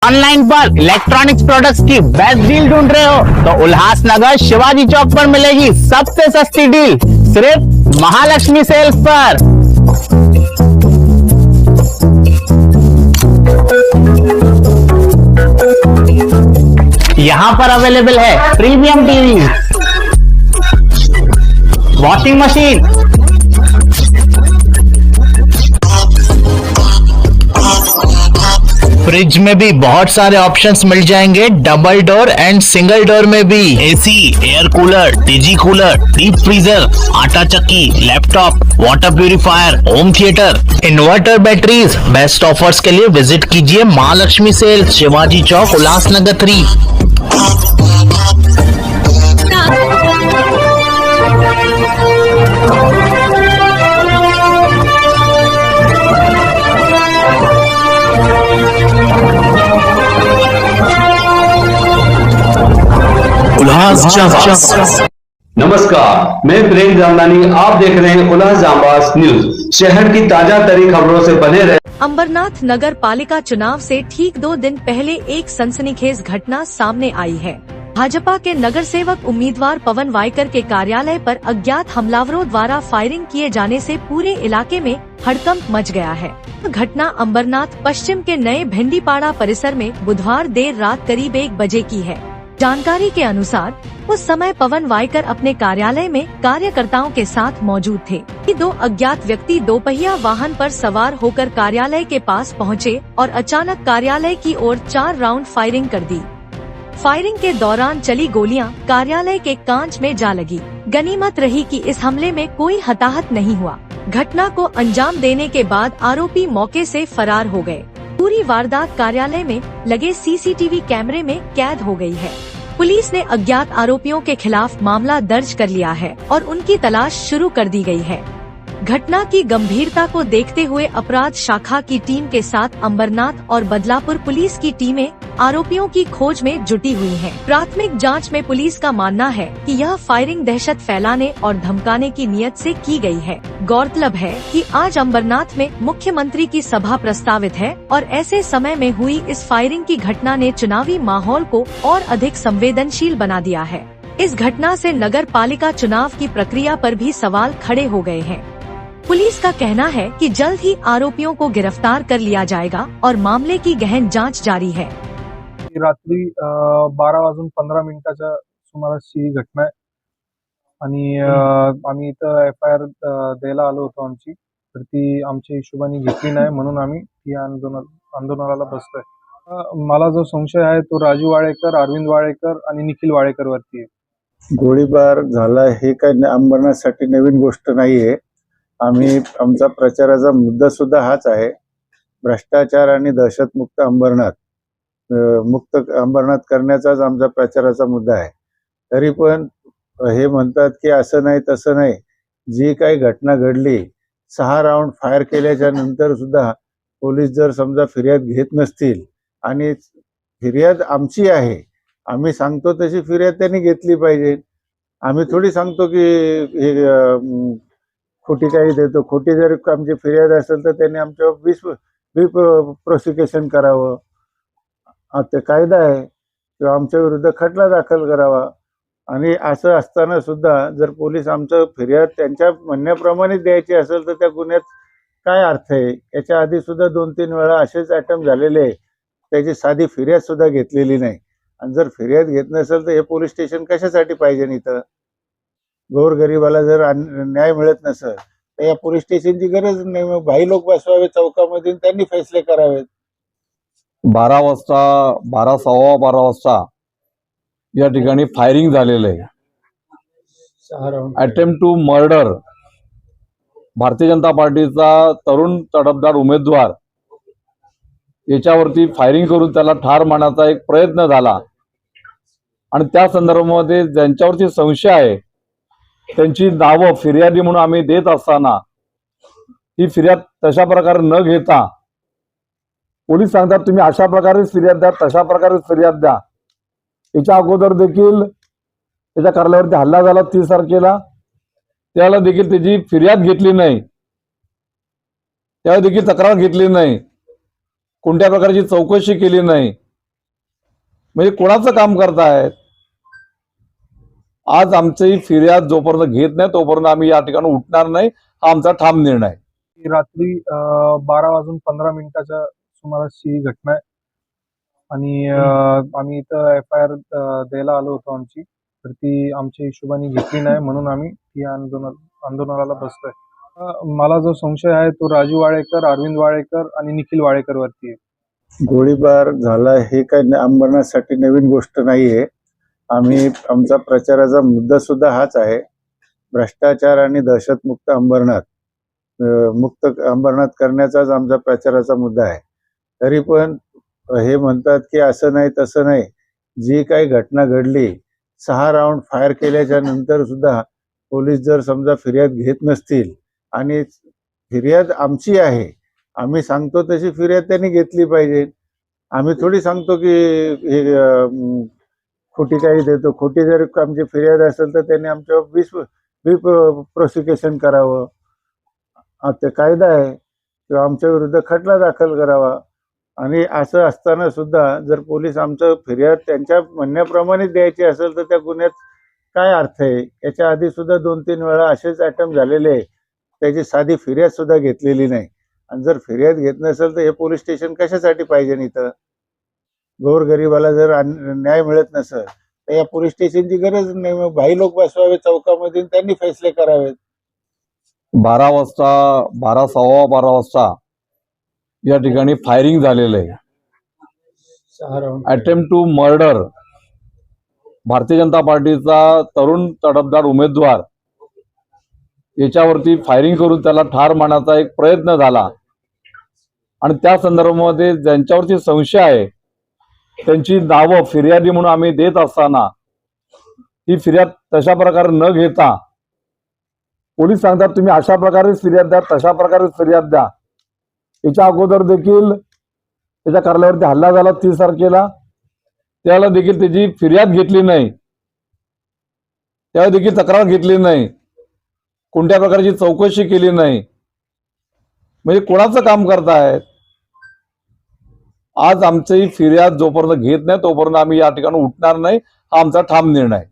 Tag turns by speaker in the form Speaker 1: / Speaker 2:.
Speaker 1: Online पर electronics products की best deal ढूंढ रहे हो तो उल्लासनगर शिवाजी चौक पर मिलेगी सबसे सस्ती डील, सिर्फ महालक्ष्मी सेल्स पर। यहाँ पर अवेलेबल है premium TV, washing machine, fridge में भी बहुत सारे ऑप्शंस मिल जाएंगे, double door and single door में भी। एसी, एयर कूलर, टीजी कूलर, डीप फ्रीजर, आटा चक्की, laptop, water purifier, home theatre, inverter batteries. Best offers के लिए विजिट कीजिए महालक्ष्मी सेल्स, शिवाजी चौक, उल्लासनगर 3।
Speaker 2: नमस्कार, मैं प्रेम जामदानी, आप देख रहे हैं उल्लास जांबाज न्यूज। शहर की ताजा तरीन खबरों से बने रहे।
Speaker 3: अंबरनाथ नगर पालिका चुनाव से ठीक 2 दिन पहले एक सनसनीखेज घटना सामने आई है। भाजपा के नगर सेवक उम्मीदवार पवन वायकर के कार्यालय पर अज्ञात हमलावरों द्वारा फायरिंग किए जाने से पूरे इलाके में हड़कंप मच गया है। घटना अंबरनाथ पश्चिम के नए भिंडीपाड़ा परिसर में बुधवार देर रात करीब 1 बजे की है। जानकारी के अनुसार उस समय पवन वायकर अपने कार्यालय में कार्यकर्ताओं के साथ मौजूद थे कि 2 अज्ञात व्यक्ति दोपहिया वाहन पर सवार होकर कार्यालय के पास पहुंचे और अचानक कार्यालय की ओर 4 राउंड फायरिंग कर दी। फायरिंग के दौरान चली गोलियां कार्यालय के कांच में जा लगी। गनीमत रही कि इस हमले में कोई हताहत नहीं हुआ। घटना को अंजाम देने के बाद आरोपी मौके से फरार हो गए। पूरी वारदात कार्यालय में लगे सीसीटीवी कैमरे में कैद हो गई है। पुलिस ने अज्ञात आरोपियों के खिलाफ मामला दर्ज कर लिया है और उनकी तलाश शुरू कर दी गई है। घटना की गंभीरता को देखते हुए अपराध शाखा की टीम के साथ अंबरनाथ और बदलापुर पुलिस की टीमें आरोपियों की खोज में जुटी हुई हैं। प्राथमिक जांच में पुलिस का मानना है कि यह फायरिंग दहशत फैलाने और धमकाने की नीयत से की गई है। गौरतलब है कि आज अंबरनाथ में मुख्यमंत्री की सभा प्रस्तावित है और ऐसे समय में हुई इस फायरिंग की घटना ने चुनावी माहौल को और अधिक संवेदनशील बना दिया है। इस घटना से नगर पालिका चुनाव की प्रक्रिया पर भी सवाल खड़े हो गए हैं। पुलिस का कहना है कि जल्द ही आरोपियों को गिरफ्तार कर लिया जाएगा और मामले की गहन जांच जारी है।
Speaker 4: रात्री 12:15 सुमारास ही घटना आहे आणि आम्ही इथं FIR द्यायला आलो होतो आमची, तर ती आमच्या हिशोबाने घेतली नाही म्हणून आम्ही या आंदोलनाला बसतोय। मला जो संशय आहे तो राजू वाळेकर, अरविंद वाळेकर आणि निखिल वाळेकर वरती आहे।
Speaker 5: गोळीबार झाला हे काही अंबरनाथसाठी नवीन गोष्ट नाहीये। आम्ही आमचा प्रचाराचा मुद्दा सुद्धा हाच आहे, भ्रष्टाचार आणि दहशतमुक्त अंबरनाथ करण्याचाच आमचा प्रचाराचा मुद्दा आहे। तरी पण हे म्हणतात की असं नाही तसं नाही, जी काही घटना घडली 6 राऊंड फायर केल्याच्या नंतर सुद्धा पोलीस जर समजा फिर्याद घेत नसतील आणि फिर्याद आमची आहे, आम्ही सांगतो तशी फिर्याद त्यांनी घेतली पाहिजे। आम्ही थोडी सांगतो की हे खोटी काही देतो। खोटी जर आमची फिर्याद असेल तर त्यांनी आमच्यावर प्रोसिक्युशन करावं, आता कायदा आहे, किंवा आमच्या विरुद्ध खटला दाखल करावा। आणि असं असताना सुद्धा जर पोलीस आमचं फिर्याद त्यांच्या म्हणण्याप्रमाणे द्यायची असेल तर त्या गुन्ह्यात काय अर्थ आहे? याच्या आधी सुद्धा 2-3 वेळा असेच अटेम्प्ट झालेले, त्याची साधी फिर्याद सुद्धा घेतलेली नाही। आणि जर फिर्याद घेत नसेल तर हे पोलीस स्टेशन कशासाठी पाहिजे? इथं गोरगरिबाला जर न्याय मिळत नसेल तर या पोलीस स्टेशनची गरज नाही। मग भाई लोक बसवावे चौकामध्ये, त्यांनी फैसले करावेत।
Speaker 6: 12 वाजता 12:15 वाजता या ठिकाणी फायरिंग झालेलं आहे। Attempt to murder, Bharatiya Janata पार्टीचा तरुण तडफदार उमेदवार याच्यावरती फायरिंग करून त्याला ठार मारण्याचा एक प्रयत्न झाला आणि त्या संदर्भामध्ये ज्यांच्यावरती संशय आहे त्यांची नावं फिर्यादी म्हणून आम्ही देत असताना ही फिर्याद तशा प्रकारे न घेता पोलीस सांगतात तुम्ही अशा प्रकारे फिर्याद द्या, तशा प्रकारे फिर्याद द्या। याच्या अगोदर देखील त्याच्या कार्यालयावरती हल्ला झाला 30 तारखेला, त्याला देखील त्याची फिर्याद घेतली नाही, त्यावेळी देखील तक्रार घेतली नाही, कोणत्या प्रकारची चौकशी केली नाही। म्हणजे कोणाचं काम करतायत? आज आमची फिर्याद जोपर्यंत घेत नाही तोपर्यंत आम्ही या ठिकाणी उठणार नाही, हा आमचा ठाम निर्णय आहे.
Speaker 4: ही रात्री 12:15 सुमारासची ही घटना आहे आणि आम्ही इथं FIR द्यायला आलो होतो आमची, तर ती आमच्या हिशोबाने घेतली नाही म्हणून आम्ही ती आंदोलनाला बसतोय. मला जो संशय आहे तो राजू वाळेकर, अरविंद वाळेकर आणि निखिल वाळेकर वरती आहे.
Speaker 5: गोळीबार झाला हे काही अंबरनाथसाठी नवीन गोष्ट नाहीये. आमचा प्रचाराचा मुद्दा सुद्धा हाच आहे, भ्रष्टाचार आणि दहशतमुक्त अंबरनाथ, मुक्त अंबरनाथ करण्याचाच आमचा प्रचाराचा मुद्दा आहे. तरी पण हे म्हणतात की असं नाही तसं नाही, जी काही घटना घडली 6 राऊंड फायर केल्याच्या नंतर सुद्धा पोलीस जर समजा फिर्याद घेत नसतील, आणि फिर्याद आमची आहे, आम्ही सांगतो तशी फिर्याद त्यांनी घेतली पाहिजे. आम्ही थोडी सांगतो की हे खोटी काही देतो. खोटी जर आमची फिर्याद असेल तर त्यांनी आमच्यावर प्रोसिक्युशन करावं, ते कायदा आहे, किंवा आमच्या विरुद्ध खटला दाखल करावा. आणि असं असताना सुद्धा जर पोलीस आमचं फिर्याद त्यांच्या म्हणण्याप्रमाणे द्यायची असेल तर त्या गुन्ह्यात काय अर्थ आहे? याच्या आधी सुद्धा 2-3 वेळा असेच अटेम्प्ट झालेले आहे, त्याची साधी फिर्याद सुद्धा घेतलेली नाही. आणि जर फिर्याद घेत नसेल तर हे पोलीस स्टेशन कशासाठी पाहिजे? इथं गोरगरिबाला जर न्याय मिळत नसेल तर या पोलीस स्टेशनची गरज नाही. मग भाई लोक बसवावे चौकामध्ये, त्यांनी फैसले करावेत.
Speaker 6: 12 वाजता 12:15 वाजता या ठिकाणी फायरिंग झालेलं आहे. Attempt to murder, Bharatiya Janata पार्टीचा तरुण तडफदार उमेदवार याच्यावरती फायरिंग करून त्याला ठार मारण्याचा एक प्रयत्न झाला. आणि त्या संदर्भामध्ये ज्यांच्यावरती संशय आहे त्यांची नावं फिर्यादी म्हणून आम्ही देत असताना ही फिर्याद तशा प्रकारे न घेता पोलीस सांगतात तुम्ही अशा प्रकारे फिर्याद द्या, तशा प्रकारे फिर्याद द्या. याच्या अगोदर देखील त्याच्या कार्यालयावरती हल्ला झाला 30 तारखेला, त्याला देखील त्याची फिर्याद घेतली नाही, त्याला देखील तक्रार घेतली नाही, कोणत्या प्रकारची चौकशी केली नाही. म्हणजे कोणाचं काम करतायत? आज आमची फिर्याद जोपर्यंत घेत नाही तोपर्यंत आम्ही या ठिकाणी उठणार नाही, हा आमचा ठाम निर्णय आहे.